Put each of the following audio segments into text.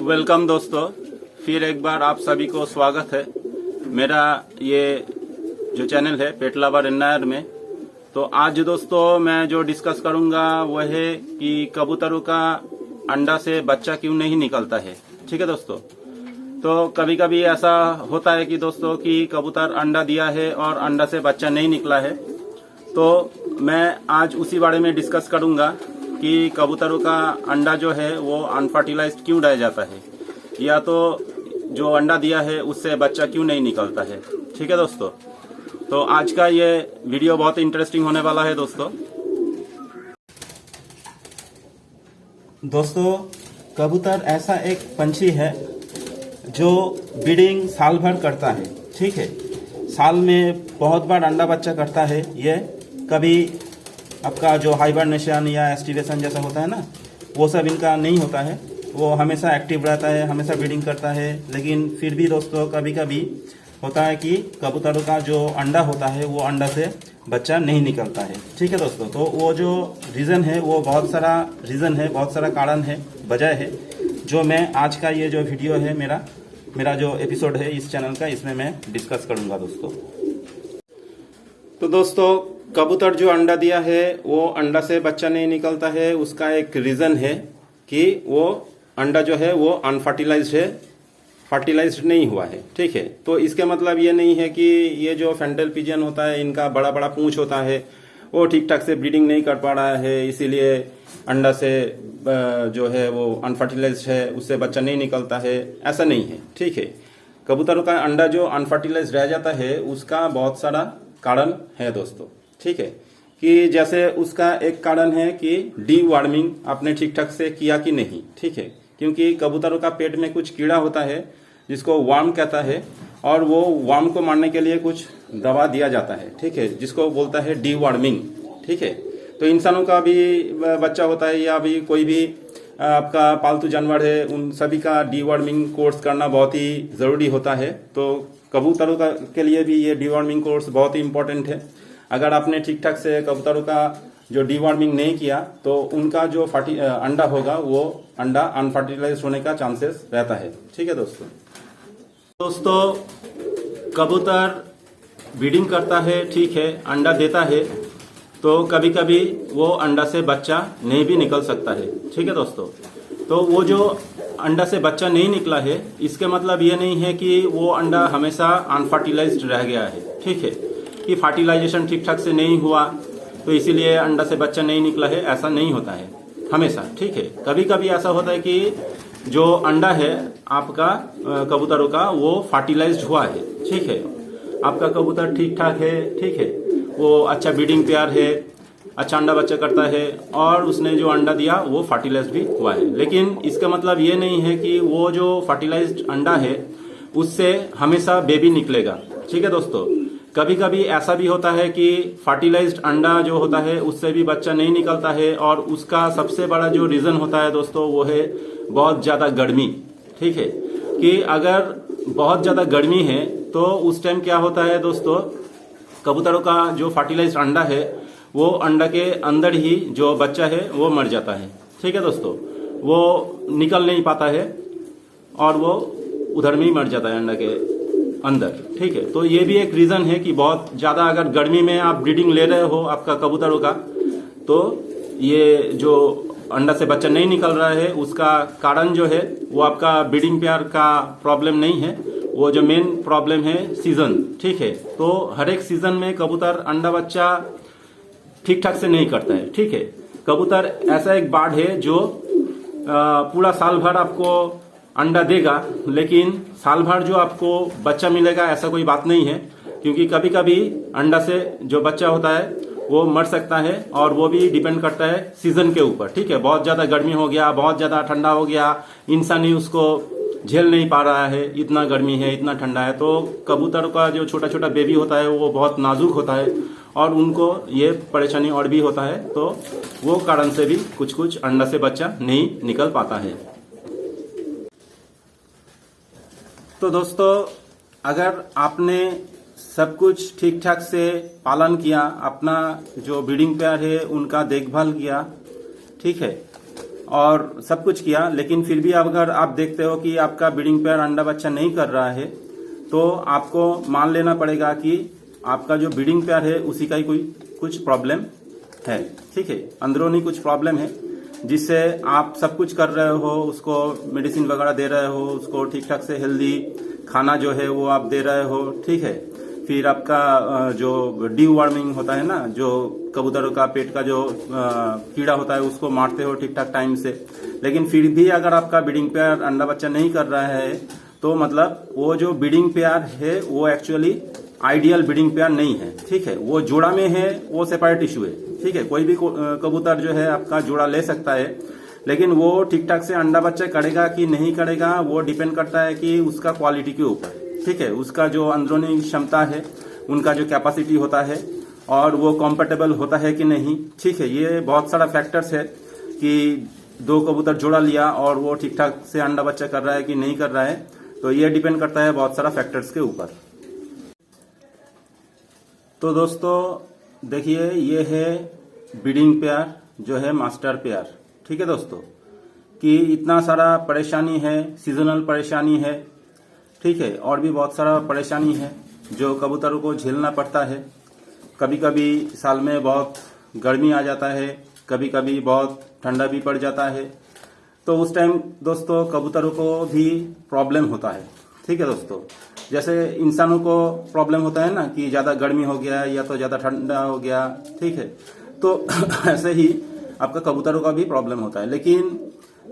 Welcome दोस्तों, फिर एक बार आप सभी को स्वागत है मेरा ये जो चैनल है पेट लवर एनआईआर में। तो आज दोस्तों मैं जो डिस्कस करूंगा वह है कि कबूतरों का अंडा से बच्चा क्यों नहीं निकलता है। ठीक है दोस्तों, तो कभी कभी ऐसा होता है कि दोस्तों कि कबूतर अंडा दिया है और अंडा से बच्चा नहीं निकला है। तो मैं आज उसी बारे में डिस्कस करूंगा कि कबूतरों का अंडा जो है वो अनफर्टिलाइज्ड क्यों रह जाता है, या तो जो अंडा दिया है उससे बच्चा क्यों नहीं निकलता है। ठीक है दोस्तों, तो आज का ये वीडियो बहुत इंटरेस्टिंग होने वाला है दोस्तों कबूतर ऐसा एक पंछी है जो ब्रीडिंग साल भर करता है। ठीक है, साल में बहुत बार अंडा बच्चा करता है। ये कभी आपका जो हाइबरनेशन या एस्टिवेशन जैसा होता है ना, वो सब इनका नहीं होता है। वो हमेशा एक्टिव रहता है, हमेशा ब्रीडिंग करता है। लेकिन फिर भी दोस्तों कभी कभी होता है कि कबूतरों का जो अंडा होता है वो अंडा से बच्चा नहीं निकलता है। ठीक है दोस्तों, तो वो जो रीज़न है वो बहुत सारा रीज़न है, बहुत सारा कारण है, वजह है, जो मैं आज का ये जो वीडियो है मेरा जो एपिसोड है इस चैनल का, इसमें मैं डिस्कस करूंगा दोस्तों। तो दोस्तों कबूतर जो अंडा दिया है वो अंडा से बच्चा नहीं निकलता है, उसका एक रीज़न है कि वो अंडा जो है वो अनफर्टिलाइज्ड है, फर्टिलाइज्ड नहीं हुआ है। ठीक है, तो इसके मतलब ये नहीं है कि ये जो फेंटल पिजन होता है इनका बड़ा बड़ा पूंछ होता है, वो ठीक ठाक से ब्रीडिंग नहीं कर पा रहा है, इसीलिए अंडा से जो है वो अनफर्टिलाइज्ड है, उससे बच्चा नहीं निकलता है, ऐसा नहीं है। ठीक है, कबूतरों का अंडा जो अनफर्टिलाइज्ड रह जाता है उसका बहुत सारा कारण है दोस्तों। ठीक है, कि जैसे उसका एक कारण है कि डी वार्मिंग आपने ठीक ठाक से किया कि नहीं। ठीक है, क्योंकि कबूतरों का पेट में कुछ कीड़ा होता है जिसको वार्म कहता है, और वो वार्म को मारने के लिए कुछ दवा दिया जाता है। ठीक है, जिसको बोलता है डी वार्मिंग। ठीक है, तो इंसानों का भी बच्चा होता है या भी कोई भी आपका पालतू जानवर है, उन सभी का डी वार्मिंग कोर्स करना बहुत ही जरूरी होता है। तो कबूतरों का के लिए भी ये डी वार्मिंग कोर्स बहुत ही इंपॉर्टेंट है। अगर आपने ठीक ठाक से कबूतरों का जो डीवार्मिंग नहीं किया तो उनका जो अंडा होगा वो अंडा अनफर्टिलाइज होने का चांसेस रहता है। ठीक है दोस्तों कबूतर ब्रीडिंग करता है, ठीक है, अंडा देता है, तो कभी कभी वो अंडा से बच्चा नहीं भी निकल सकता है। ठीक है दोस्तों, तो वो जो अंडा से बच्चा नहीं निकला है इसके मतलब ये नहीं है कि वो अंडा हमेशा अनफर्टिलाइज्ड रह गया है। ठीक है, कि फर्टिलाइजेशन ठीक ठाक से नहीं हुआ तो इसीलिए अंडा से बच्चा नहीं निकला है, ऐसा नहीं होता है हमेशा। ठीक है, कभी कभी ऐसा होता है कि जो अंडा है आपका कबूतरों का वो फर्टिलाइज्ड हुआ है। ठीक है, आपका कबूतर ठीक ठाक है, ठीक है, वो अच्छा ब्रीडिंग पेयर है, अच्छा अंडा बच्चा करता है, और उसने जो अंडा दिया वो फर्टिलाइज्ड भी हुआ है। लेकिन इसका मतलब ये नहीं है कि वो जो फर्टिलाइज्ड अंडा है उससे हमेशा बेबी निकलेगा। ठीक है दोस्तों, कभी कभी ऐसा भी होता है कि फर्टिलाइज्ड अंडा जो होता है उससे भी बच्चा नहीं निकलता है, और उसका सबसे बड़ा जो रीजन होता है दोस्तों वो है बहुत ज्यादा गर्मी। ठीक है, कि अगर बहुत ज्यादा गर्मी है तो उस टाइम क्या होता है दोस्तों, कबूतरों का जो फर्टिलाइज्ड अंडा है वो अंडा के अंदर ही जो बच्चा है वो मर जाता है। ठीक है दोस्तों, वो निकल नहीं पाता है और वो उधर में ही मर जाता है अंडा के अंदर। ठीक है, तो ये भी एक रीजन है कि बहुत ज्यादा अगर गर्मी में आप ब्रीडिंग ले रहे हो आपका कबूतरों का, तो ये जो अंडा से बच्चा नहीं निकल रहा है उसका कारण जो है वो आपका ब्रीडिंग पेयर का प्रॉब्लम नहीं है, वो जो मेन प्रॉब्लम है सीजन। ठीक है, तो हर एक सीजन में कबूतर अंडा बच्चा ठीक ठाक से नहीं करता है। ठीक है, कबूतर ऐसा एक बर्ड है जो पूरा साल भर आपको अंडा देगा, लेकिन साल भर जो आपको बच्चा मिलेगा ऐसा कोई बात नहीं है, क्योंकि कभी कभी अंडा से जो बच्चा होता है वो मर सकता है, और वो भी डिपेंड करता है सीजन के ऊपर। ठीक है, बहुत ज्यादा गर्मी हो गया, बहुत ज्यादा ठंडा हो गया, इंसान ही उसको झेल नहीं पा रहा है, इतना गर्मी है, इतना ठंडा है, तो कबूतर का जो छोटा छोटा बेबी होता है वो बहुत नाजुक होता है और उनको ये परेशानी और भी होता है, तो वो कारण से भी कुछ कुछ अंडा से बच्चा नहीं निकल पाता है। तो दोस्तों अगर आपने सब कुछ ठीक ठाक से पालन किया, अपना जो ब्रीडिंग पेयर है उनका देखभाल किया, ठीक है, और सब कुछ किया, लेकिन फिर भी अगर आप देखते हो कि आपका ब्रीडिंग पेयर अंडा बच्चा नहीं कर रहा है, तो आपको मान लेना पड़ेगा कि आपका जो ब्रीडिंग पेयर है उसी का ही कोई कुछ प्रॉब्लम है। ठीक है, अंदरूनी कुछ प्रॉब्लम है, जिससे आप सब कुछ कर रहे हो, उसको मेडिसिन वगैरह दे रहे हो, उसको ठीक ठाक से हेल्दी खाना जो है वो आप दे रहे हो। ठीक है, फिर आपका जो डीवर्मिंग होता है ना, जो कबूतरों का पेट का जो कीड़ा होता है उसको मारते हो ठीक ठाक टाइम से, लेकिन फिर भी अगर आपका ब्रीडिंग पेयर अंडा बच्चा नहीं कर रहा है, तो मतलब वो जो ब्रीडिंग पेयर है वो एक्चुअली आइडियल ब्रीडिंग पेयर नहीं है। ठीक है, वो जोड़ा में है, वो सेपरेट इशू है। ठीक है, कोई भी कबूतर जो है आपका जोड़ा ले सकता है, लेकिन वो ठीक ठाक से अंडा बच्चा करेगा कि नहीं करेगा वो डिपेंड करता है कि उसका क्वालिटी के ऊपर। ठीक है, उसका जो अंदरूनी क्षमता है, उनका जो कैपेसिटी होता है, और वो कंफर्टेबल होता है कि नहीं। ठीक है, ये बहुत सारा फैक्टर्स है कि दो कबूतर जोड़ा लिया और वो ठीक ठाक से अंडा बच्चा कर रहा है कि नहीं कर रहा है, तो ये डिपेंड करता है बहुत सारा फैक्टर्स के ऊपर। तो दोस्तों देखिए, ये है ब्रीडिंग पेयर जो है मास्टर पेयर। ठीक है दोस्तों, कि इतना सारा परेशानी है, सीजनल परेशानी है। ठीक है, और भी बहुत सारा परेशानी है जो कबूतरों को झेलना पड़ता है। कभी कभी साल में बहुत गर्मी आ जाता है, कभी कभी बहुत ठंडा भी पड़ जाता है, तो उस टाइम दोस्तों कबूतरों को भी प्रॉब्लम होता है। ठीक है दोस्तों, जैसे इंसानों को प्रॉब्लम होता है ना कि ज्यादा गर्मी हो गया या तो ज्यादा ठंडा हो गया। ठीक है, तो ऐसे ही आपका कबूतरों का भी प्रॉब्लम होता है। लेकिन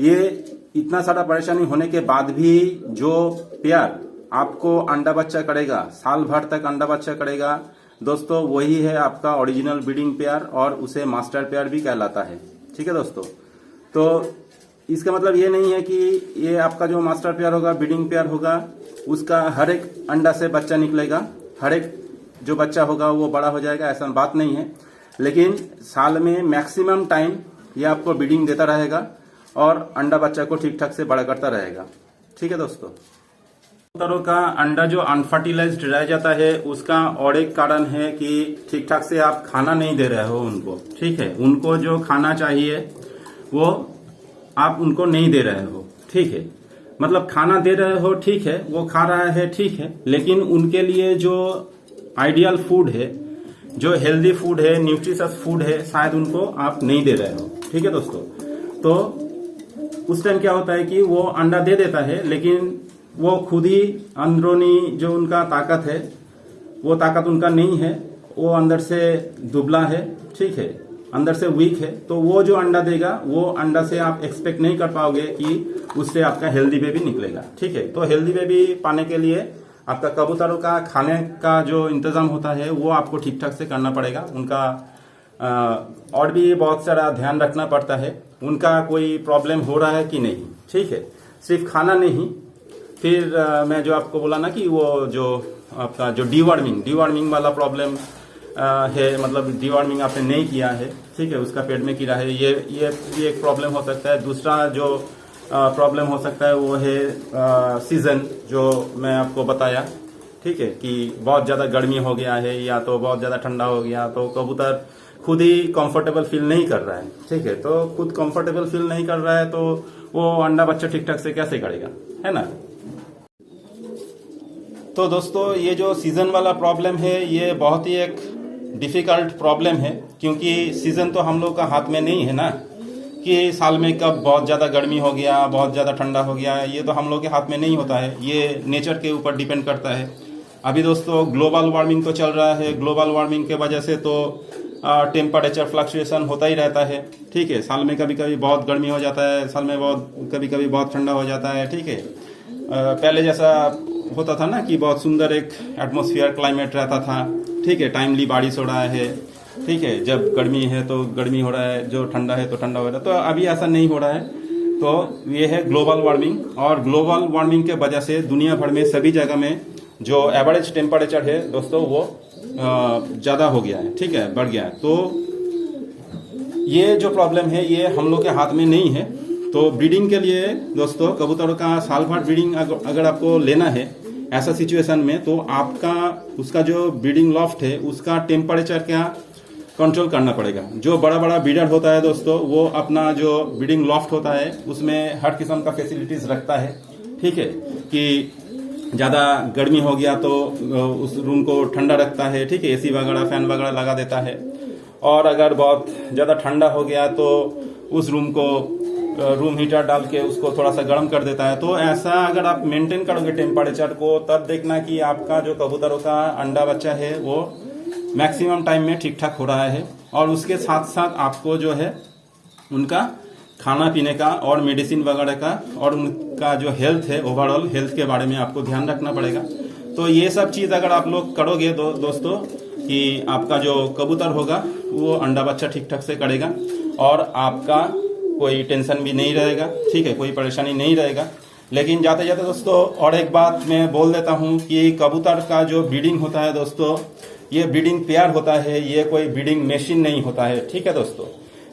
ये इतना सारा परेशानी होने के बाद भी जो पेयर आपको अंडा बच्चा करेगा, साल भर तक अंडा बच्चा करेगा दोस्तों, वही है आपका ओरिजिनल ब्रीडिंग पेयर, और उसे मास्टर पेयर भी कहलाता है। ठीक है दोस्तों, तो इसका मतलब ये नहीं है कि ये आपका जो मास्टर पेयर होगा, ब्रीडिंग पेयर होगा, उसका हर एक अंडा से बच्चा निकलेगा, हर एक जो बच्चा होगा वो बड़ा हो जाएगा, ऐसा बात नहीं है। लेकिन साल में मैक्सिमम टाइम ये आपको ब्रीडिंग देता रहेगा और अंडा बच्चा को ठीक ठाक से बड़ा करता रहेगा। ठीक है दोस्तों, कबूतरों का अंडा जो अनफर्टिलाइज्ड रह जाता है, उसका और एक कारण है कि ठीक ठाक से आप खाना नहीं दे रहे हो उनको। ठीक है, उनको जो खाना चाहिए वो आप उनको नहीं दे रहे हो। ठीक है, मतलब खाना दे रहे हो, ठीक है, वो खा रहा है, ठीक है, लेकिन उनके लिए जो आइडियल फूड है, जो हेल्दी फूड है, न्यूट्रिशियस फूड है, शायद उनको आप नहीं दे रहे हो। ठीक है दोस्तों, तो उस टाइम क्या होता है कि वो अंडा दे देता है, लेकिन वो खुद ही अंदरूनी जो उनका ताकत है, वो ताकत उनका नहीं है, वो अंदर से दुबला है। ठीक है, अंदर से वीक है, तो वो जो अंडा देगा, वो अंडा से आप एक्सपेक्ट नहीं कर पाओगे कि उससे आपका हेल्दी बेबी निकलेगा। ठीक है, तो हेल्दी बेबी पाने के लिए आपका कबूतरों का खाने का जो इंतजाम होता है वो आपको ठीक ठाक से करना पड़ेगा। उनका और भी बहुत सारा ध्यान रखना पड़ता है, उनका कोई प्रॉब्लम हो रहा है कि नहीं। ठीक है, सिर्फ खाना नहीं, फिर मैं जो आपको बोला ना कि वो जो आपका जो डीवर्मिंग वाला प्रॉब्लम है, मतलब डीवर्मिंग आपने नहीं किया है, ठीक है, उसका पेट में कीड़ा है, ये एक प्रॉब्लम हो सकता है। दूसरा जो प्रॉब्लम हो सकता है वो है सीजन, जो मैं आपको बताया। ठीक है, कि बहुत ज्यादा गर्मी हो गया है या तो बहुत ज्यादा ठंडा हो गया, तो कबूतर खुद ही कंफर्टेबल फील नहीं कर रहा है। ठीक है, तो खुद कंफर्टेबल फील नहीं कर रहा है तो वो अंडा बच्चा ठीक ठाक से कैसे करेगा, है ना। तो दोस्तों, ये जो सीजन वाला प्रॉब्लम है, ये बहुत ही एक डिफिकल्ट प्रॉब्लम है, क्योंकि सीजन तो हम लोग का हाथ में नहीं है ना, कि साल में कब बहुत ज़्यादा गर्मी हो गया, बहुत ज़्यादा ठंडा हो गया, ये तो हम लोग के हाथ में नहीं होता है, ये नेचर के ऊपर डिपेंड करता है। अभी दोस्तों ग्लोबल वार्मिंग तो चल रहा है, ग्लोबल वार्मिंग के वजह से तो टेम्परेचर फ्लक्चुएशन होता ही रहता है। ठीक है, साल में कभी कभी बहुत गर्मी हो जाता है, साल में कभी कभी बहुत ठंडा हो जाता है। ठीक है, पहले जैसा होता था ना कि बहुत सुंदर एक एटमॉस्फेयर क्लाइमेट रहता था। ठीक है, टाइमली बारिश हो रहा है, ठीक है, जब गर्मी है तो गर्मी हो रहा है, जो ठंडा है तो ठंडा हो रहा है, तो अभी ऐसा नहीं हो रहा है। तो ये है ग्लोबल वार्मिंग, और ग्लोबल वार्मिंग के वजह से दुनिया भर में सभी जगह में जो एवरेज टेम्परेचर है दोस्तों वो ज़्यादा हो गया है। ठीक है, बढ़ गया है। तो ये जो प्रॉब्लम है ये हम लोग के हाथ में नहीं है। तो ब्रीडिंग के लिए दोस्तों, कबूतरों का साल भर ब्रीडिंग अगर आपको लेना है ऐसा सिचुएशन में, तो आपका उसका जो ब्रीडिंग लॉफ्ट है उसका टेम्परेचर क्या कंट्रोल करना पड़ेगा। जो बड़ा बड़ा ब्रीडर होता है दोस्तों, वो अपना जो ब्रीडिंग लॉफ्ट होता है उसमें हर किस्म का फैसिलिटीज रखता है, ठीक है, कि ज़्यादा गर्मी हो गया तो उस रूम को ठंडा रखता है, ठीक है, एसी वगैरह फैन वगैरह लगा देता है। और अगर बहुत ज़्यादा ठंडा हो गया तो उस रूम को रूम हीटर डाल के उसको थोड़ा सा गर्म कर देता है। तो ऐसा अगर आप मेंटेन करोगे टेम्परेचर को, तब देखना कि आपका जो कबूतरों का अंडा बच्चा है वो मैक्सिमम टाइम में ठीक ठाक हो रहा है। और उसके साथ साथ आपको जो है उनका खाना पीने का और मेडिसिन वगैरह का और उनका जो हेल्थ है, ओवरऑल हेल्थ के बारे में आपको ध्यान रखना पड़ेगा। तो ये सब चीज़ अगर आप लोग करोगे दोस्तों, कि आपका जो कबूतर होगा वो अंडा बच्चा ठीक ठाक से करेगा और आपका कोई टेंशन भी नहीं रहेगा, ठीक है, कोई परेशानी नहीं रहेगा। लेकिन जाते जाते दोस्तों और एक बात मैं बोल देता हूँ कि कबूतर का जो ब्रीडिंग होता है दोस्तों, ये ब्रीडिंग पेयर होता है, ये कोई ब्रीडिंग मशीन नहीं होता है, ठीक है दोस्तों।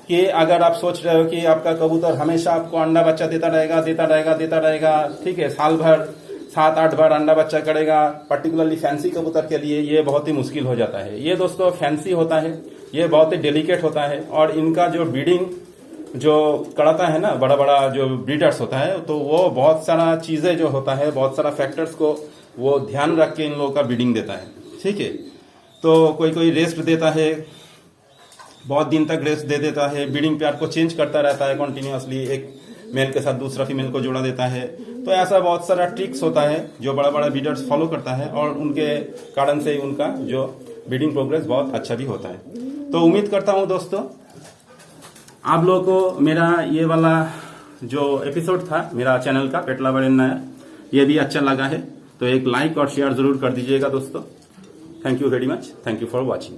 कि अगर आप सोच रहे हो कि आपका कबूतर हमेशा आपको अंडा बच्चा देता रहेगा, ठीक है, साल भर 7-8 बार अंडा बच्चा करेगा, पर्टिकुलरली फैंसी कबूतर के लिए ये बहुत ही मुश्किल हो जाता है। ये दोस्तों फैंसी होता है, ये बहुत ही डेलिकेट होता है और इनका जो ब्रीडिंग जो कराता है ना, बड़ा बड़ा जो ब्रीडर्स होता है, तो वो बहुत सारा चीजें जो होता है, बहुत सारा फैक्टर्स को वो ध्यान रख के इन लोगों का ब्रीडिंग देता है, ठीक है। तो कोई रेस्ट देता है, बहुत दिन तक रेस्ट दे देता है, ब्रीडिंग पेयर को चेंज करता रहता है कंटिन्यूअसली, एक मेल के साथ दूसरा फीमेल को जोड़ा देता है। तो ऐसा बहुत सारा ट्रिक्स होता है जो बड़ा बड़ा ब्रीडर्स फॉलो करता है और उनके कारण से उनका जो ब्रीडिंग प्रोग्रेस बहुत अच्छा भी होता है। तो उम्मीद करता हूं दोस्तों आप लोगों को मेरा ये वाला जो एपिसोड था मेरा चैनल का पेट लवर इन नायर, ये भी अच्छा लगा है। तो एक लाइक और शेयर जरूर कर दीजिएगा दोस्तों। Thank you very much, thank you for watching.